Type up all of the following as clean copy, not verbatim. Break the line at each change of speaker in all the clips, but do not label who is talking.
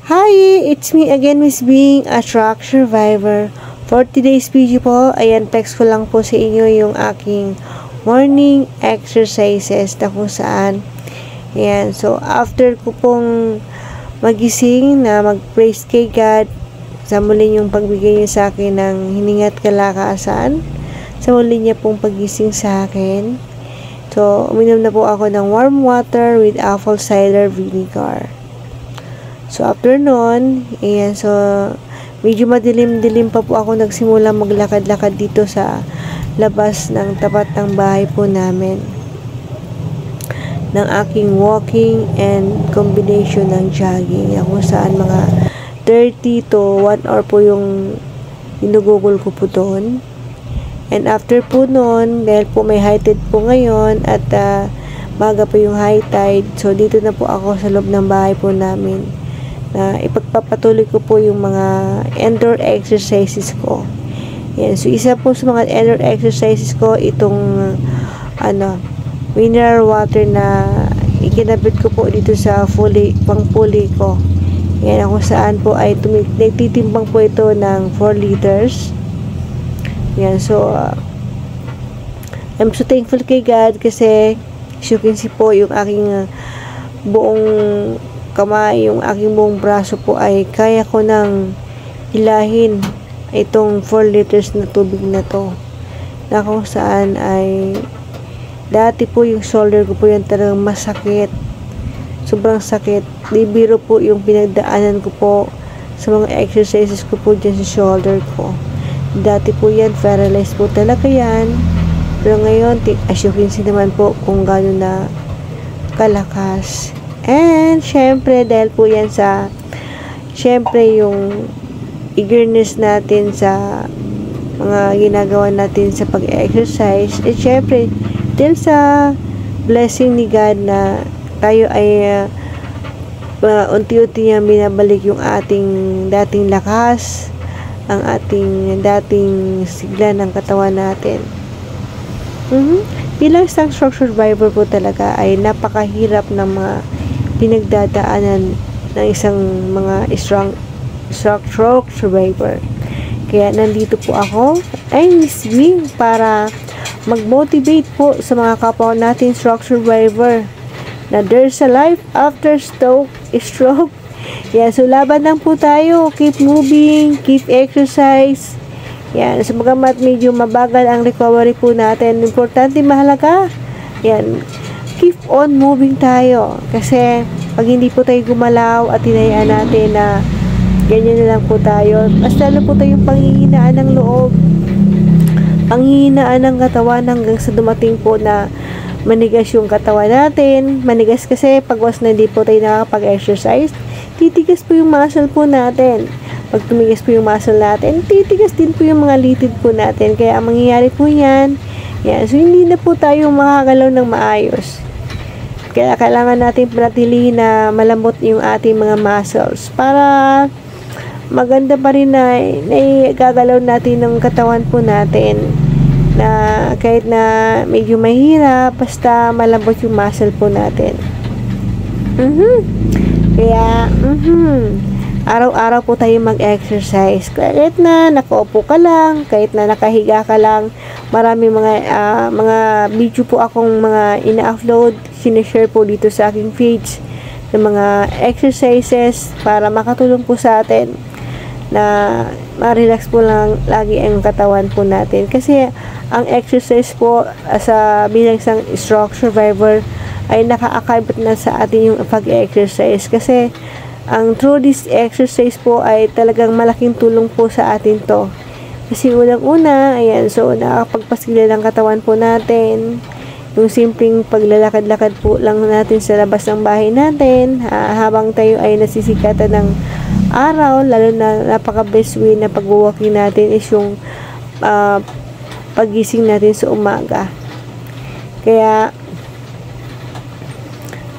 Hi! It's me again, Miss Bing, a truck survivor. For today's video po, ayan, text ko lang po sa inyo yung aking morning exercises na kung saan. Ayan, so after ko pong magising na mag-praise kay God, sa muli yung pagbigay niya sa akin ng hininga at kalakasan, sa muli niya pong pagising sa akin. So, uminom na po ako ng warm water with apple cider vinegar. So, after nun, ayan, so, medyo madilim-dilim pa po ako nagsimula maglakad-lakad dito sa labas ng tapat ng bahay po namin. Ng aking walking and combination ng jogging. Kung saan mga 30 to 1 hour po yung inugugol ko po doon. And after po nun, dahil po may high tide po ngayon at maga po yung high tide, so dito na po ako sa loob ng bahay po namin. Na ipagpapatuloy ko po yung mga indoor exercises ko. Yan. So, isa po sa mga indoor exercises ko, itong mineral water na ikinabit ko po dito sa pang-pulley ko. Yan, kung saan po ay nagtitimbang po ito ng 4 liters. Yan, so, I'm so thankful kay God kasi, as you can see po, yung aking buong kamay, yung aking buong braso po ay kaya ko nang hilahin itong 4 liters na tubig na to, na kung saan ay dati po yung shoulder ko po yung talagang masakit, sobrang sakit. Di biro po yung pinagdaanan ko po sa mga exercises ko po dyan sa shoulder ko. Dati po yan, paralyzed po talaga yan, pero ngayon as you can see naman po kung gaano na kalakas. And, syempre, dahil po yan sa, syempre, yung eagerness natin sa mga ginagawa natin sa pag-exercise, eh, syempre, dahil sa blessing ni God na tayo ay unti-unti niya binabalik yung ating dating lakas, ang ating dating sigla ng katawan natin. Bilang isang stroke survivor po talaga ay napakahirap ng mga pinagdadaanan ng isang mga stroke survivor. Kaya nandito po ako ay Miss Bing para mag-motivate po sa mga kapwa natin stroke survivor na there's a life after stroke. Yan, so laban lang po tayo, keep moving, keep exercise. Yan, so magamat medyo mabagal ang recovery po natin, importante mahalaga. Yan, keep on moving tayo. Kasi, pag hindi po tayo gumalaw at hinayaan natin na ganyan na lang po tayo, mas lalo po tayong panghihinaan ng loob, panghihinaan ng katawan hanggang sa dumating po na manigas yung katawan natin. Manigas kasi pag was na hindi po tayo nakakapag-exercise, titigas po yung muscle po natin. Pag tumigas po yung muscle natin, titigas din po yung mga litid po natin. Kaya ang mangyayari po yan, so hindi na po tayo makakagalaw ng maayos. Kaya kailangan natin panatilihin na malambot yung ating mga muscles para maganda pa rin na gagalaw natin ng katawan po natin, na kahit na medyo mahirap, basta malambot yung muscle po natin. Kaya araw-araw po tayo mag-exercise. Kahit na nakaupo ka lang, kahit na nakahiga ka lang, marami mga video po akong mga ina-upload, sinishare po dito sa aking page ng mga exercises para makatulong po sa atin na ma-relax po lang lagi ang katawan po natin. Kasi ang exercise po sa bilang isang stroke survivor ay nakaakibat na sa atin yung pag-exercise. Kasi ang through this exercise po ay talagang malaking tulong po sa atin to. Kasi unang-una, ayan, so nakakapagpasigla ng katawan po natin. Yung simpleng paglalakad-lakad po lang natin sa labas ng bahay natin, habang tayo ay nasisikatan ng araw, lalo na napaka-best way na pag-walking natin is yung pagising natin sa umaga. Kaya,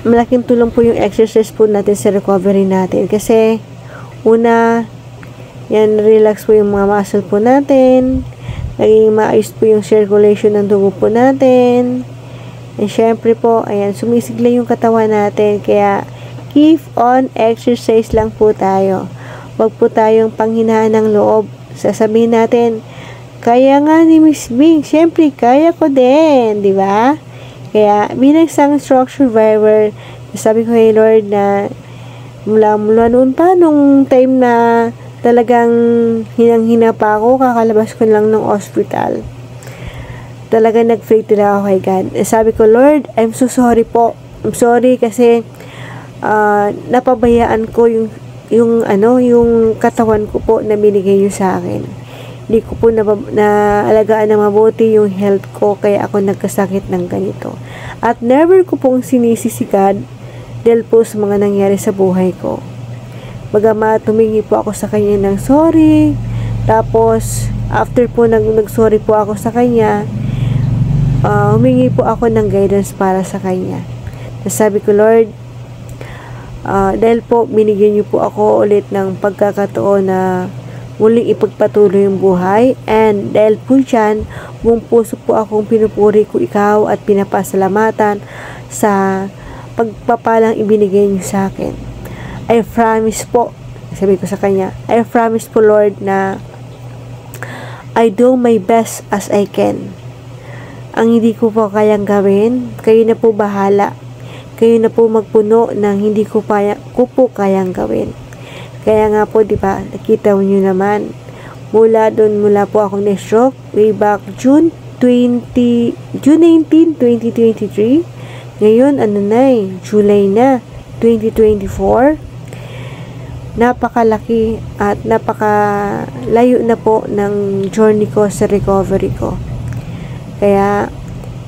malaking tulong po yung exercise po natin sa recovery natin. Kasi, una, yan, relax po yung mga muscle po natin, naging maayos po yung circulation ng dugo po natin, and syempre po, ayan, sumisigla yung katawan natin, kaya keep on exercise lang po tayo. Huwag po tayong panghinaan ng loob. Sasabihin natin, kaya nga ni Miss Bing, syempre kaya ko din, di ba? Kaya bilang isang stroke survivor, sabi ko kay Lord na mula noon pa, nung time na talagang hinang-hina pa ako, kakalabas ko lang ng hospital. Talagang nag-pray talaga ako kay God. Sabi ko, Lord, I'm so sorry po. I'm sorry kasi napabayaan ko yung katawan ko po na binigay niyo sa akin. Hindi ko po naalagaan na mabuti yung health ko, kaya ako nagkasakit ng ganito. At never ko pong sinisi si God dahil po sa mga nangyari sa buhay ko. Bagamat tumingi po ako sa kanya ng sorry, tapos after po nag-sorry po ako sa kanya, humingi po ako ng guidance para sa kanya. Sabi ko, Lord, dahil po binigyan niyo po ako ulit ng pagkakataon na muling ipagpatuloy yung buhay, and dahil po dyan, buong puso po akong pinupuri ko ikaw at pinapasalamatan sa pagpapalang ibinigay niyo sa akin. I promise po, sabi ko sa kanya, I promise po, Lord, na I do my best as I can. Ang hindi ko po kayang gawin, kayo na po bahala. Kayo na po magpuno ng hindi ko po kayang gawin. Kaya nga po, di ba, nakita niyo naman, mula po akong na-stroke way back June 19, 2023. Ngayon, July na, 2024. Napakalaki at napakalayo na po ng journey ko sa recovery ko. Kaya,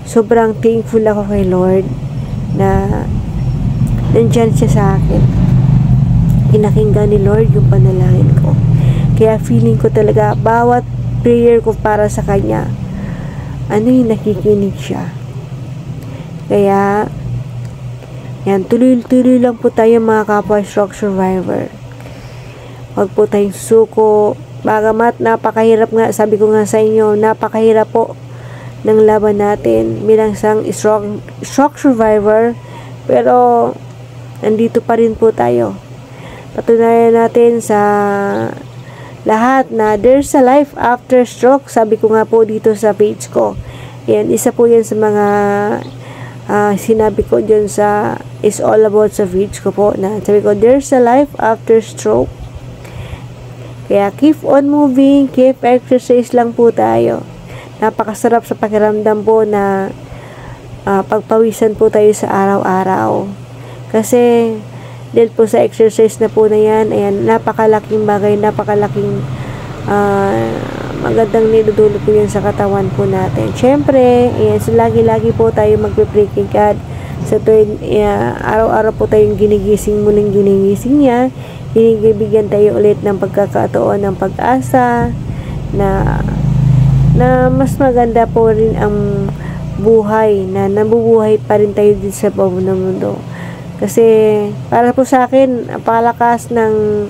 sobrang thankful ako kay Lord na nandyan siya sa akin. Pinakinggan ni Lord yung panalangin ko. Kaya feeling ko talaga, bawat prayer ko para sa Kanya, yung nakikinig siya. Kaya, yan, tuloy-tuloy lang po tayo mga kapwa stroke survivor. Huwag po tayong suko. Bagamat napakahirap nga, sabi ko nga sa inyo, napakahirap po ng laban natin bilang isang stroke survivor, pero nandito pa rin po tayo. Patunayan natin sa lahat na there's a life after stroke. Sabi ko nga po dito sa page ko. Yan, isa po yan sa mga sinabi ko dyan sa is all about sa page ko po, na sabi ko there's a life after stroke. Kaya keep on moving, keep exercise lang po tayo. Napakasarap sa pakiramdam po na pagpawisan po tayo sa araw-araw. Kasi dahil po sa exercise na po na yan, ayan, napakalaking bagay, napakalaking magandang nidudulot po yan sa katawan po natin. Siyempre, ayan, so lagi-lagi po tayo magpe-pray kay God. Sa tuwing araw-araw po tayong muling ginigising niya, binibigyan tayo ulit ng pagkakataon ng pag-asa na mas maganda po rin ang buhay, na nabubuhay pa rin tayo dito sa buong mundo. Kasi para po sa akin, napakalakas ng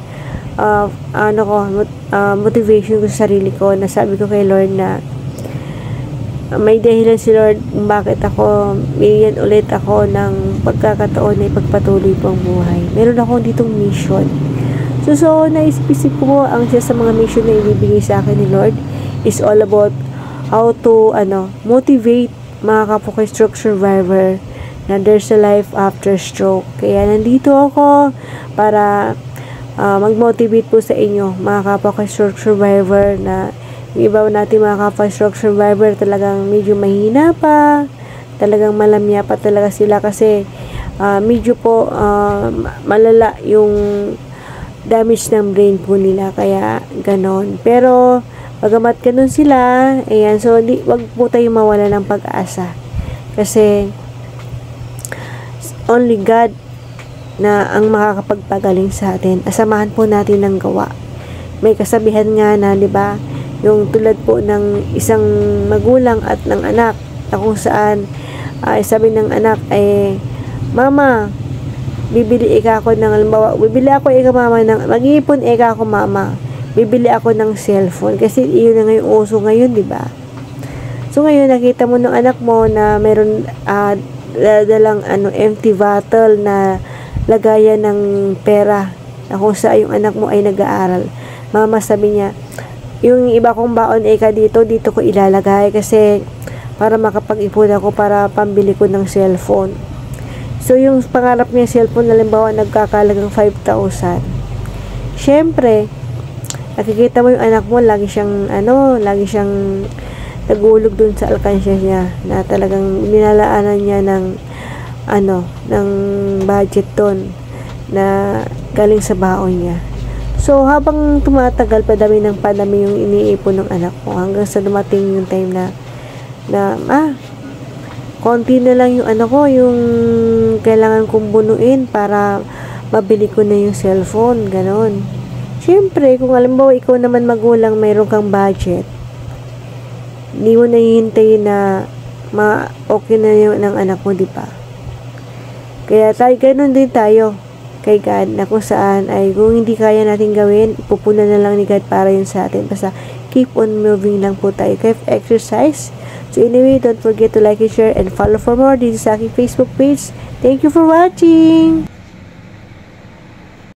motivation ko sa sarili ko, na sabi ko kay Lord na may dahilan si Lord kung bakit ako bigyan ulit ako ng pagkakataon na ipagpatuloy po ang buhay. Meron ako ditong mission. So naisip ko po, ang siya sa mga mission na ibibigay sa akin ni Lord is all about how to motivate mga kapwa stroke survivor na there's a life after stroke. Kaya nandito ako para mag-motivate po sa inyo mga kapwa stroke survivor, na yung iba natin mga kapwa stroke survivor talagang medyo mahina pa, talagang malamya pa talaga sila kasi medyo po malala yung damage ng brain po nila, kaya ganon. Pero bagamat ganun sila, ayan, so wag po tayong mawala ng pag-asa kasi only God na ang makakapagpagaling sa atin. Asamahan po natin ng gawa. May kasabihan nga na, di ba, yung tulad po ng isang magulang at ng anak, na kung saan sabi ng anak ay, Mama, bibili ako ng, halimbawa, bibili ako mama ng, mag-iipon ako mama, bibili ako ng cellphone kasi iyon na ngayon uso ngayon, di ba? So ngayon nakita mo ng anak mo na meron dalang empty bottle na lagayan ng pera na kung saan yung anak mo ay nag-aaral. Mama, sabi niya, yung iba kong baon dito ko ilalagay kasi para makapag-ipon ako para pambili ko ng cellphone. So, yung pangarap niya cellphone, halimbawa, nagkakalagang 5,000. Syempre, nakikita mo yung anak mo, lagi siyang nagulog dun sa alkansya niya na talagang nilalaanan niya ng budget dun na galing sa baon niya. So, habang tumatagal, padami yung iniipon ng anak ko hanggang sa dumating yung time na konti na lang yung yung kailangan kong bunuin para mabili ko na yung cellphone, ganon. Siyempre, kung halimbawa ikaw naman magulang, mayroon kang budget, hindi mo nahihintayin na okay na yun ng anak mo, di ba? Kaya ganon din tayo kay God na kung saan ay kung hindi kaya natin gawin, ipupunan na lang ni God para yun sa atin. Basta keep on moving lang po tayo. Keep exercise. So anyway, don't forget to like and share and follow for more. This is aking Facebook page. Thank you for watching!